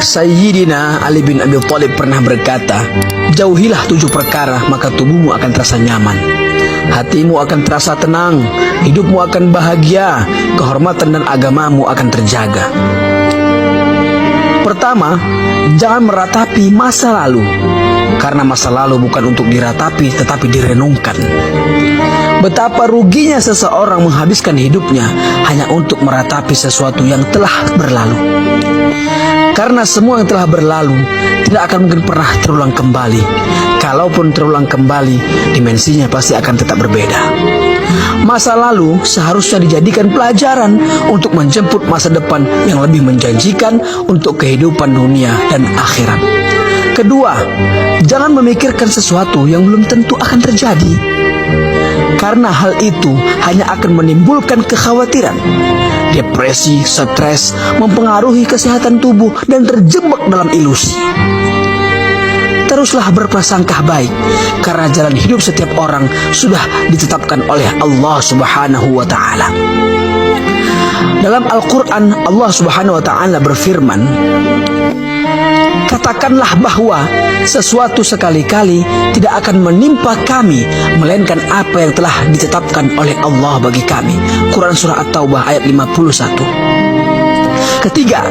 Sayyidina Ali bin Abi Thalib pernah berkata, jauhilah 7 perkara maka tubuhmu akan terasa nyaman, hatimu akan terasa tenang, hidupmu akan bahagia, kehormatan dan agamamu akan terjaga. Pertama, jangan meratapi masa lalu, karena masa lalu bukan untuk diratapi tetapi direnungkan. Betapa ruginya seseorang menghabiskan hidupnya hanya untuk meratapi sesuatu yang telah berlalu. Karena semua yang telah berlalu tidak akan mungkin pernah terulang kembali. Kalaupun terulang kembali, dimensinya pasti akan tetap berbeda. Masa lalu seharusnya dijadikan pelajaran untuk menjemput masa depan yang lebih menjanjikan untuk kehidupan dunia dan akhirat. Kedua, jangan memikirkan sesuatu yang belum tentu akan terjadi, karena hal itu hanya akan menimbulkan kekhawatiran. Depresi, stres, mempengaruhi kesehatan tubuh dan terjebak dalam ilusi. Teruslah berprasangka baik, karena jalan hidup setiap orang sudah ditetapkan oleh Allah Subhanahu wa Ta'ala. Dalam Al-Quran, Allah Subhanahu wa Ta'ala berfirman, katakanlah bahwa sesuatu sekali-kali tidak akan menimpa kami melainkan apa yang telah ditetapkan oleh Allah bagi kami. Quran Surah At-Taubah ayat 51. Ketiga,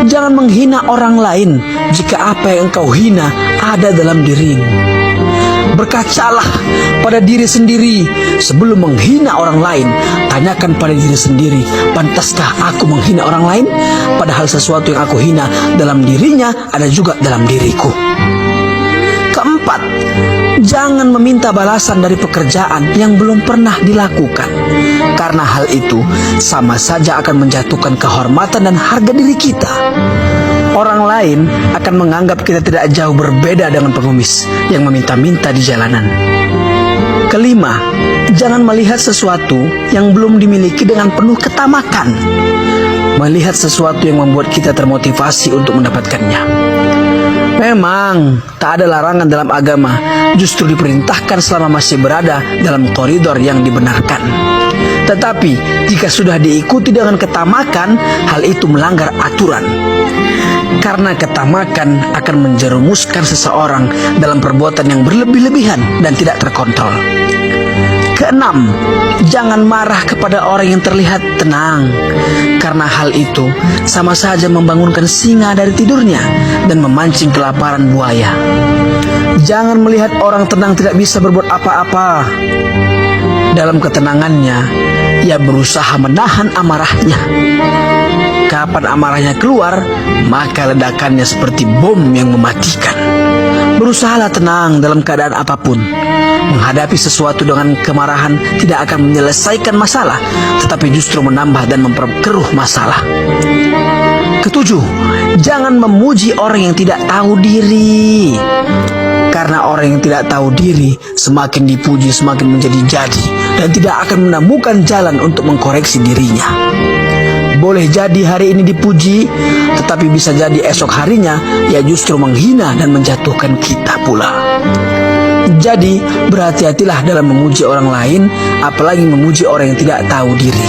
jangan menghina orang lain jika apa yang engkau hina ada dalam dirimu. Berkacalah pada diri sendiri sebelum menghina orang lain. Tanyakan pada diri sendiri, pantaskah aku menghina orang lain? Padahal sesuatu yang aku hina dalam dirinya ada juga dalam diriku. Keempat, jangan meminta balasan dari pekerjaan yang belum pernah dilakukan, karena hal itu sama saja akan menjatuhkan kehormatan dan harga diri kita. Orang lain akan menganggap kita tidak jauh berbeda dengan pengemis yang meminta-minta di jalanan. Kelima, jangan melihat sesuatu yang belum dimiliki dengan penuh ketamakan. Melihat sesuatu yang membuat kita termotivasi untuk mendapatkannya. Memang tak ada larangan dalam agama, justru diperintahkan selama masih berada dalam koridor yang dibenarkan. Tetapi jika sudah diikuti dengan ketamakan, hal itu melanggar aturan. Karena ketamakan akan menjerumuskan seseorang dalam perbuatan yang berlebih-lebihan dan tidak terkontrol. Keenam, jangan marah kepada orang yang terlihat tenang, karena hal itu sama saja membangunkan singa dari tidurnya dan memancing kelaparan buaya. Jangan melihat orang tenang tidak bisa berbuat apa-apa. Dalam ketenangannya, ia berusaha menahan amarahnya. Kapan amarahnya keluar, maka ledakannya seperti bom yang mematikan. Berusahalah tenang dalam keadaan apapun. Menghadapi sesuatu dengan kemarahan tidak akan menyelesaikan masalah, tetapi justru menambah dan memperkeruh masalah. Ketujuh, jangan memuji orang yang tidak tahu diri. Karena orang yang tidak tahu diri semakin dipuji semakin menjadi-jadi dan tidak akan menemukan jalan untuk mengkoreksi dirinya. Boleh jadi hari ini dipuji, tetapi bisa jadi esok harinya ia justru menghina dan menjatuhkan kita pula. Jadi berhati-hatilah dalam memuji orang lain, apalagi memuji orang yang tidak tahu diri.